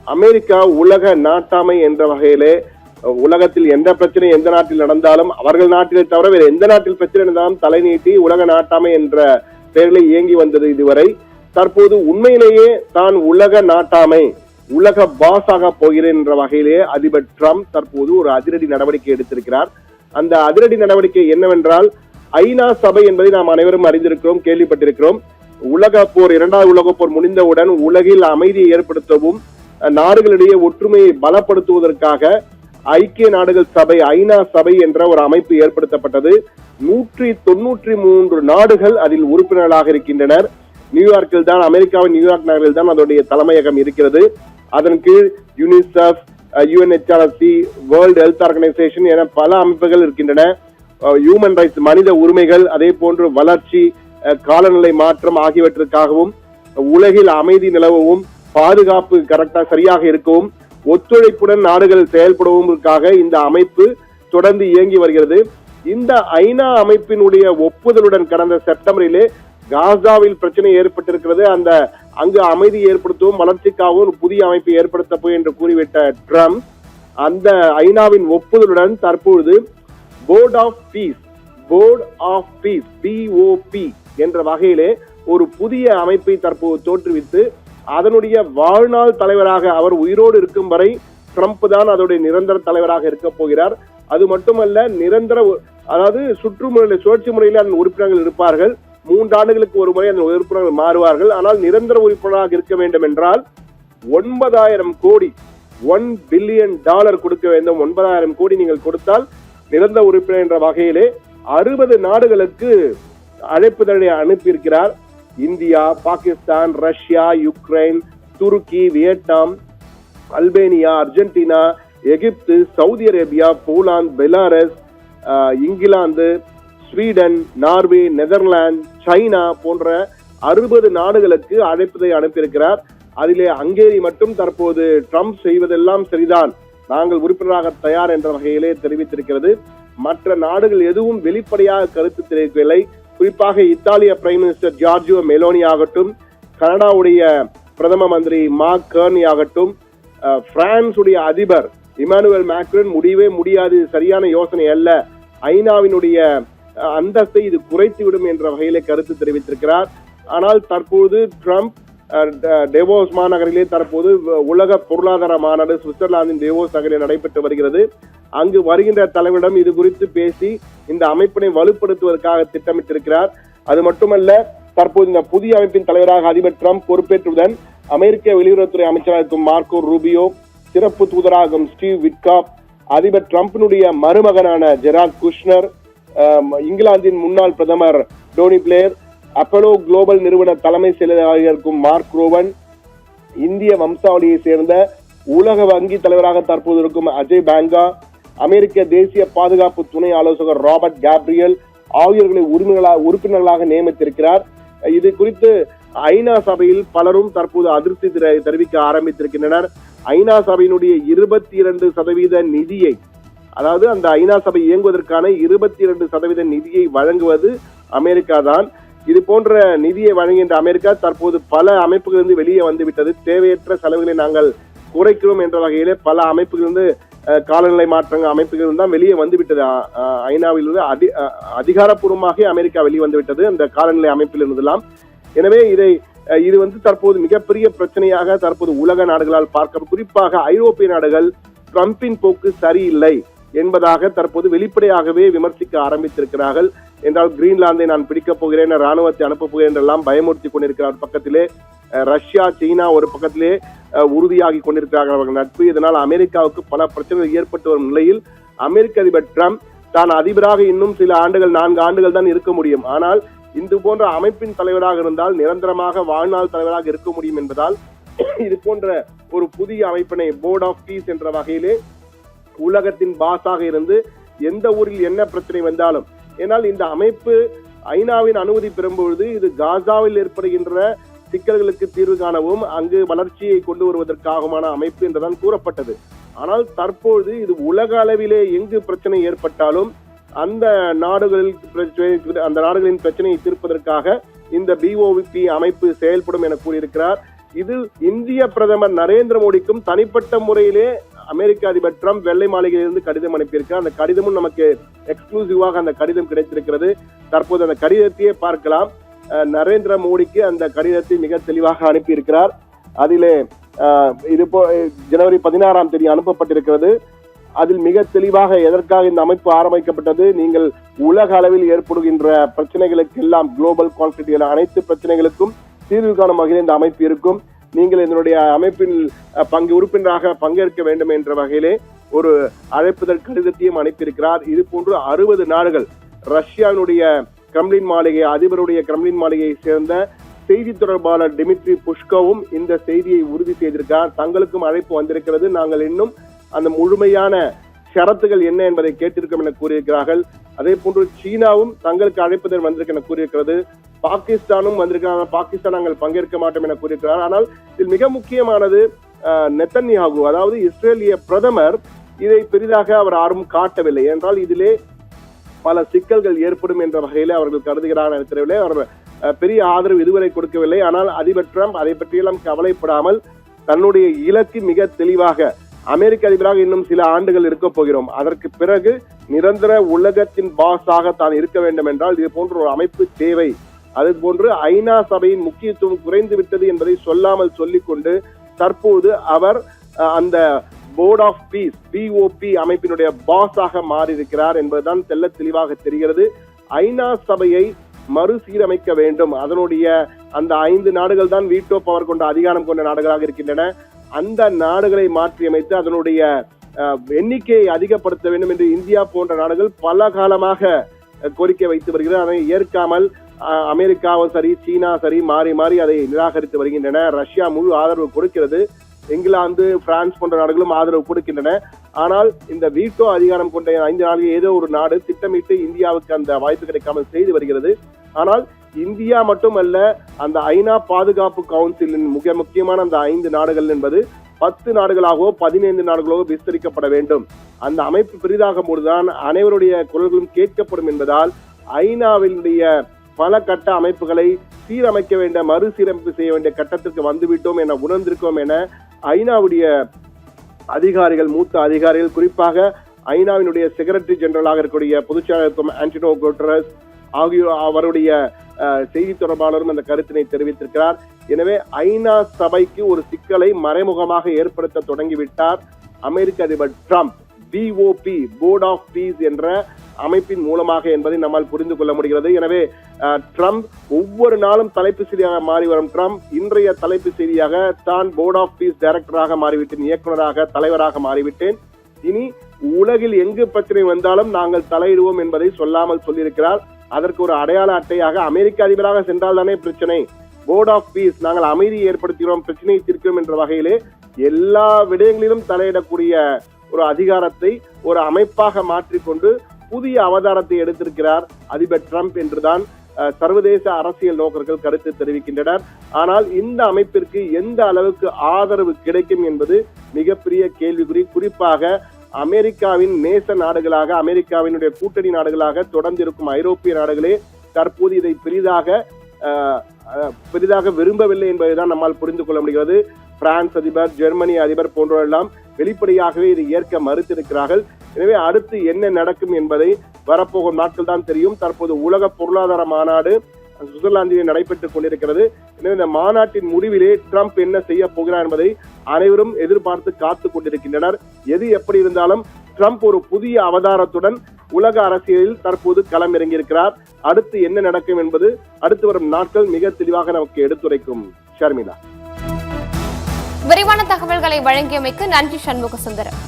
America உலக நாட்டாமை என்ற வகையிலே உலகத்தில் எந்த பிரச்சனை எந்த நாட்டில் நடந்தாலும் அவர்கள் நாட்டிலே தவிர வேறு எந்த நாட்டில் பிரச்சனை நடந்தாலும் தலை நீட்டி உலக நாட்டாமை என்ற பெயரில் இயங்கி வந்தது இதுவரை. தற்போது உண்மையிலேயே தான் உலக நாட்டாமை உலக பாஸாக போகிறேன் என்ற வகையிலே அதிபர் ட்ரம்ப் தற்போது ஒரு அதிரடி நடவடிக்கை எடுத்திருக்கிறார். அந்த அதிரடி நடவடிக்கை என்னவென்றால், ஐநா சபை என்பதை நாம் அனைவரும் அறிந்திருக்கிறோம், கேள்விப்பட்டிருக்கிறோம். உலக போர், இரண்டாவது உலக போர் முடிந்தவுடன் உலகில் அமைதியை ஏற்படுத்தவும் நாடுகளிடையே ஒற்றுமையை பலப்படுத்துவதற்காக ஐக்கிய நாடுகள் சபை, ஐநா சபை என்ற ஒரு அமைப்பு ஏற்படுத்தப்பட்டது. 193 நாடுகள் அதில் உறுப்பினர்களாக இருக்கின்றனர். நியூயார்க்கில் தான், அமெரிக்காவின் நியூயார்க் நகரில் தான் அதனுடைய தலைமையகம் இருக்கிறது. அதன் கீழ் UNICEF, UNHRC, world health organisation என பல அமைப்புகள் இருக்கின்றன. ஹியூமன் ரைட்ஸ், மனித உரிமைகள், அதே போன்று வளர்ச்சி, காலநிலை மாற்றம் ஆகியவற்றுக்காகவும் உலகில் அமைதி நிலவவும் பாதுகாப்பு சரியாக இருக்கவும் ஒத்துழைப்புடன் நாடுகள் செயல்படுவதற்காக இந்த அமைப்பு தொடர்ந்து இயங்கி வருகிறது. இந்த ஐநா அமைப்பினுடைய ஒப்புதலுடன் கடந்த செப்டம்பரிலே காசாவில் பிரச்சனை ஏற்பட்டிருக்கிறது. அங்கு அமைதி ஏற்படுத்தவும் வளர்ச்சிக்காகவும் ஒரு புதிய அமைப்பை ஏற்படுத்த என்று கூறிவிட்ட ட்ரம்ப் அந்த ஐநாவின் ஒப்புதலுடன் தற்பொழுது போர்ட் ஆஃப் பீஸ் BOP என்ற வகையிலே ஒரு புதிய அமைப்பை தற்போது தோற்றுவித்து அதனுடைய வாழ்நாள் தலைவராக, அவர் உயிரோடு இருக்கும் வரை ட்ரம்ப் தான் அதனுடைய நிரந்தர தலைவராக இருக்க போகிறார். அது மட்டுமல்ல, அதாவது சுழற்சி முறையில் அதன் உறுப்பினர்கள் இருப்பார்கள். 3 ஆண்டுகளுக்கு ஒரு முறை அந்த உறுப்பினர்கள் மாறுவார்கள். ஆனால் நிரந்தர உறுப்பினராக இருக்க வேண்டும் என்றால் 9,000 கோடி $1 பில்லியன் கொடுக்க வேண்டும். 9,000 கோடி நீங்கள் கொடுத்தால் நிரந்தர உறுப்பினர் என்ற வகையிலே 60 நாடுகளுக்கு அழைப்புதழை அனுப்பியிருக்கிறார். இந்தியா, பாகிஸ்தான், ரஷ்யா, யுக்ரைன், துருக்கி, Vietnam, Albania, Argentina, Egypt, Saudi Arabia, Poland, Belarus, England, Sweden, Norway, Netherlands, China போன்ற 60 நாடுகளுக்கு அழைப்பதை அனுப்பியிருக்கிறார். அதிலே ஹங்கேரி மட்டும் தற்போது ட்ரம்ப் செய்வதெல்லாம் சரிதான், நாங்கள் உறுப்பினராக தயார் என்ற வகையிலே தெரிவித்திருக்கிறது. மற்ற நாடுகள் எதுவும் வெளிப்படையாக கருத்து தெரிவிக்கவில்லை. குறிப்பாக இத்தாலிய பிரைம் மினிஸ்டர் ஜார்ஜியோ மெலோனி ஆகட்டும், கனடாவுடைய பிரதம மந்திரி மார்க் கர்னி ஆகட்டும், பிரான்ஸ் உடைய அதிபர் இமானுவேல் மேக்ரன் முடியவே முடியாது, சரியான யோசனை அல்ல, ஐநாவினுடைய அந்தஸ்தை இது குறைத்துவிடும் என்ற வகையிலே கருத்து தெரிவித்திருக்கிறார். ஆனால் தற்போது ட்ரம்ப் டேவோஸ் மாநகரிலே தற்போது உலக பொருளாதார மாநாடு சுவிட்சர்லாந்தின் டேவோஸ் நகரில் நடைபெற்று வருகிறது. அங்கு வருகின்ற தலைவரிடம் இது குறித்து பேசி இந்த அமைப்பினை வலுப்படுத்துவதற்காக திட்டமிட்டிருக்கிறார். அது மட்டுமல்ல, தற்போது இந்த புதிய அமைப்பின் தலைவராக அதிபர் ட்ரம்ப் பொறுப்பேற்றுடன் அமெரிக்க வெளியுறவுத்துறை அமைச்சராக இருக்கும் மார்க்கோ ரூபியோ, சிறப்பு தூதராகும் ஸ்டீவ் விட்காப், அதிபர் ட்ரம்பினுடைய மருமகனான ஜெரார்ட் குஷ்னர், இங்கிலாந்தின் முன்னாள் பிரதமர் டோனி பிளேர், அப்போலோ குளோபல் நிறுவன தலைமை செயலாளராக இருக்கும் மார்க் ரோவன், இந்திய வம்சாவளியை சேர்ந்த உலக வங்கி தலைவராக தற்போது இருக்கும் அஜய் பேங்கா, அமெரிக்க தேசிய பாதுகாப்பு துணை ஆலோசகர் ராபர்ட் கேப்ரியல் ஆகியோர்களை உறுப்பினர்களாக நியமித்திருக்கிறார். இது குறித்து ஐநா சபையில் பலரும் தற்போது அதிருப்தி தெரிவிக்க ஆரம்பித்திருக்கின்றனர். ஐநா சபையினுடைய 22% நிதியை, அதாவது அந்த ஐநா சபை இயங்குவதற்கான 22% நிதியை வழங்குவது அமெரிக்கா தான். இது போன்ற நிதியை வழங்குகின்ற அமெரிக்கா தற்போது பல அமைப்புகளிலிருந்து வெளியே வந்துவிட்டது. தேவையற்ற செலவுகளை நாங்கள் குறைக்கிறோம் என்ற வகையிலே பல அமைப்புகளிலிருந்து, காலநிலை மாற்றங்கள் அமைப்புகள் தான் வெளியே வந்துவிட்டது. ஐநாவிலிருந்து அதிகாரப்பூர்வமாக அமெரிக்கா வெளியே வந்துவிட்டது அந்த காலநிலை அமைப்பில் இருந்தெல்லாம். எனவே இது தற்போது மிகப்பெரிய பிரச்சனையாக தற்போது உலக நாடுகளால் பார்க்க, குறிப்பாக ஐரோப்பிய நாடுகள் ட்ரம்பின் போக்கு சரியில்லை என்பதாக தற்போது வெளிப்படையாகவே விமர்சிக்க ஆரம்பித்திருக்கிறார்கள். என்றால் கிரீன்லாந்தை நான் பிடிக்கப் போகிறேன், ராணுவத்தை அனுப்பப் போகிறேன் என்றெல்லாம் பயமுறுத்தி கொண்டிருக்கிறார். பக்கத்திலே ரஷ்யா, சீனா ஒரு பக்கத்திலே உறுதியாகி கொண்டிருக்கிறார்கள் அவர்கள் நட்பு. இதனால் அமெரிக்காவுக்கு பல பிரச்சனைகள் ஏற்பட்டு வரும் நிலையில் அமெரிக்க அதிபர் ட்ரம்ப் தான் அதிபராக இன்னும் சில ஆண்டுகள், 4 ஆண்டுகள் தான் இருக்க முடியும், ஆனால் இது போன்ற அமைப்பின் தலைவராக இருந்தால் நிரந்தரமாக வாழ்நாள் தலைவராக இருக்க முடியும் என்பதால் இது போன்ற ஒரு புதிய அமைப்பினை போர்ட் ஆஃப் பீஸ் என்ற வகையிலே உலகத்தின் பாஸாக இருந்து எந்த ஊரில் என்ன பிரச்சனை வந்தாலும், ஏனால் இந்த அமைப்பு ஐநாவின் அனுமதி பெறும்பொழுது இது காசாவில் ஏற்படுகின்ற சிக்கல்களுக்கு தீர்வு காணவும் அங்கு வளர்ச்சியை கொண்டு வருவதற்காகமான அமைப்பு என்றுதான் கூறப்பட்டது. ஆனால் தற்போது இது உலக அளவிலே எங்கு பிரச்சனை ஏற்பட்டாலும் அந்த நாடுகளின் பிரச்சனையை தீர்ப்பதற்காக இந்த BOP அமைப்பு செயல்படும் என கூறியிருக்கிறார். இது இந்திய பிரதமர் நரேந்திர மோடிக்கும் தனிப்பட்ட முறையிலே அமெரிக்க அதிபர் ட்ரம்ப் வெள்ளை மாளிகையிலிருந்து கடிதம் அனுப்பியிருக்கார். அந்த கடிதமும் நமக்கு எக்ஸ்க்ளூசிவாக அந்த கடிதம் கிடைத்திருக்கிறது. தற்போது அந்த கடிதத்தையே பார்க்கலாம். நரேந்திர மோடிக்கு அந்த கடிதத்தை மிக தெளிவாக அனுப்பியிருக்கிறார். அதிலே இது ஜனவரி 16ஆம் தேதி அனுப்பப்பட்டிருக்கிறது. அதில் மிக தெளிவாக எதற்காக இந்த அமைப்பு ஆரம்பிக்கப்பட்டது, நீங்கள் உலக அளவில் ஏற்படுகின்ற பிரச்சனைகளுக்கு எல்லாம் குளோபல் கான்ஃபிளிக்ட் அனைத்து பிரச்சனைகளுக்கும் தீர்வு காணும் வகையில் இந்த அமைப்பு இருக்கும். நீங்கள் இதனுடைய அமைப்பில் உறுப்பினராக பங்கேற்க வேண்டும் என்ற வகையிலே ஒரு அழைப்புதல் கடிதத்தையும் அனுப்பியிருக்கிறார். இது போன்று 60 நாடுகள், ரஷ்யாவினுடைய கிரெம்ளின் மாளிகை, அதிபருடைய கிரெம்ளின் மாளிகையை சேர்ந்த செய்தி தொடர்பாளர் டிமிட்ரி புஷ்கோவும் இந்த செய்தியை உறுதி செய்திருக்கிறார். தங்களுக்கும் அழைப்பு வந்திருக்கிறது, நாங்கள் இன்னும் அந்த முழுமையான ஷரத்துகள் என்ன என்பதை கேட்டிருக்கோம் என கூறியிருக்கிறார்கள். அதே போன்று சீனாவும் தங்களுக்கு அழைப்புதல் வந்திருக்கு என கூறியிருக்கிறது. பாகிஸ்தானும் வந்திருக்கிறாங்க, பாகிஸ்தான் நாங்கள் பங்கேற்க மாட்டோம் என கூறியிருக்கிறார். ஆனால் இதில் மிக முக்கியமானது நெத்தன்யாகு, அதாவது இஸ்ரேலிய பிரதமர் இதை பெரிதாக அவர் ஆர்வம் காட்டவில்லை. என்றால் இதிலே பல சிக்கல்கள் ஏற்படும் என்ற வகையில அவர்கள் கருதுகிறார். தெரியவில்லை, அவர் பெரிய ஆதரவு இதுவரை கொடுக்கவில்லை. ஆனால் அதிபர் ட்ரம்ப் அதை பற்றியெல்லாம் கவலைப்படாமல் தன்னுடைய இலக்கு மிக தெளிவாக, அமெரிக்க அதிபராக இன்னும் சில ஆண்டுகள் இருக்க போகிறோம், அதற்கு பிறகு நிரந்தர உலகத்தின் பாஸாக தான் இருக்க வேண்டும் என்றால் இது போன்ற ஒரு அமைப்பு தேவை. அது போன்று ஐநா சபையின் முக்கியத்துவம் குறைந்து விட்டது என்பதை சொல்லாமல் சொல்லிக்கொண்டு தற்போது அவர் அந்த போர்ட் ஆஃப் பீஸ் BOP அமைப்பினுடைய பாஸாக மாறியிருக்கிறார் என்பதுதான் தெல்ல தெளிவாக தெரிகிறது. ஐநா சபையை மறுசீரமைக்க வேண்டும். அதனுடைய அந்த 5 நாடுகள் தான் வீட்டோ பவர் கொண்ட அதிகாரம் கொண்ட நாடுகளாக இருக்கின்றன. அந்த நாடுகளை மாற்றியமைத்து அதனுடைய எண்ணிக்கையை அதிகப்படுத்த வேண்டும் என்று இந்தியா போன்ற நாடுகள் பல காலமாக கோரிக்கை வைத்து வருகிறது. அதை ஏற்காமல் அமெரிக்காவும் சரி, சீனா சரி, மாறி மாறி அதை நிராகரித்து வருகின்றன. ரஷ்யா முழு ஆதரவு கொடுக்கிறது. இங்கிலாந்து, பிரான்ஸ் போன்ற நாடுகளும் ஆதரவு கொடுக்கின்றன. ஆனால் இந்த வீட்டோ அதிகாரம் கொண்ட 5 நாடுகள் ஏதோ ஒரு நாடு திட்டமிட்டு இந்தியாவுக்கு அந்த வாய்ப்பு கிடைக்காமல் செய்து வருகிறது. ஆனால் இந்தியா மட்டுமல்ல, அந்த ஐநா பாதுகாப்பு கவுன்சிலின் மிக முக்கியமான அந்த 5 நாடுகள் என்பது 10 நாடுகளாகவோ 15 நாடுகளாகவோ விஸ்தரிக்கப்பட வேண்டும். அந்த அமைப்பு பெரிதாகும் போதுதான் அனைவருடைய குரல்களும் கேட்கப்படும் என்பதால் ஐநாவினுடைய பல கட்ட அமைப்புகளை சீரமைக்க வேண்டிய, மறுசீரமைப்பு செய்ய வேண்டிய கட்டத்திற்கு வந்துவிட்டோம் என உணர்ந்திருக்கோம் என ஐநாவுடைய அதிகாரிகள், மூத்த அதிகாரிகள், குறிப்பாக ஐநாவினுடைய செக்ரட்டரி ஜெனரலாக இருக்கக்கூடிய பொதுச்செயலாளர் ஆண்டனியோ குட்டரஸ் ஆகியோர், அவருடைய செய்தி தொடர்பாளரும் அந்த கருத்தினை தெரிவித்திருக்கிறார். எனவே ஐநா சபைக்கு ஒரு சிக்கலை மறைமுகமாக ஏற்படுத்த தொடங்கிவிட்டார் அமெரிக்க அதிபர் Trump. BOP board of peace என்ற அமைப்பின் மூலமாக என்பதை நம்மால் புரிந்து கொள்ள முடிகிறது. எனவே ட்ரம்ப் ஒவ்வொரு நாளும் தலைப்பு செய்தியாக மாறி வரும் ட்ரம்ப் இன்றைய தலைப்பு செய்தியாக தான் போர்ட் ஆஃப் பீஸ் டைரக்டராக மாறிவிட்டேன், இயக்குநராக, தலைவராக மாறிவிட்டேன், இனி உலகில் எங்கு பிரச்சனை வந்தாலும் நாங்கள் தலையிடுவோம் என்பதை சொல்லாமல் சொல்லியிருக்கிறார். அதற்கு ஒரு அடையாள அட்டையாக அமெரிக்க அதிபராக சென்றால் தானே பிரச்சனை, போர்ட் ஆஃப் பீஸ் நாங்கள் அமைதியை ஏற்படுத்துகிறோம், பிரச்சனையை தீர்க்கிறோம் என்ற வகையிலே எல்லா விடயங்களிலும் தலையிடக்கூடிய ஒரு அதிகாரத்தை ஒரு அமைப்பாக மாற்றிக்கொண்டு புதிய அவதாரத்தை எடுத்திருக்கிறார் அதிபர் ட்ரம்ப் என்றுதான் சர்வதேச அரசியல் நோக்கர்கள் கருத்து தெரிவிக்கின்றனர். ஆனால் இந்த அமைப்பிற்கு எந்த அளவுக்கு ஆதரவு கிடைக்கும் என்பது மிகப்பெரிய கேள்விக்குறி. குறிப்பாக அமெரிக்காவின் நேச நாடுகளாக, அமெரிக்காவினுடைய கூட்டணி நாடுகளாக தொடர்ந்து இருக்கும் ஐரோப்பிய நாடுகளே தற்போது இதை பெரிதாக விரும்பவில்லை என்பதைதான் நம்மால் புரிந்து கொள்ள முடிகிறது. பிரான்ஸ் அதிபர், ஜெர்மனி அதிபர் போன்றவரெல்லாம் வெளிப்படையாகவே இதை ஏற்க மறுத்திருக்கிறார்கள். எனவே அடுத்து என்ன நடக்கும் என்பதை வரப்போகும் நாட்கள் தான் தெரியும். தற்போது உலக பொருளாதார மாநாடு சுவிட்சர்லாந்திலே நடைபெற்றுக் கொண்டிருக்கிறது. எனவே இந்த மாநாட்டின் முடிவிலே ட்ரம்ப் என்ன செய்ய போகிறார் என்பதை அனைவரும் எதிர்பார்த்து காத்துக் கொண்டிருக்கின்றனர். எது எப்படி இருந்தாலும் ட்ரம்ப் ஒரு புதிய அவதாரத்துடன் உலக அரசியலில் தற்போது களம் இறங்கியிருக்கிறார். அடுத்து என்ன நடக்கும் என்பது அடுத்து வரும் நாட்கள் மிக தெளிவாக நமக்கு எடுத்துரைக்கும். ஷர்மிளா, விரிவான தகவல்களை வழங்கியமைக்கு நன்றி சண்முக சுந்தரம்.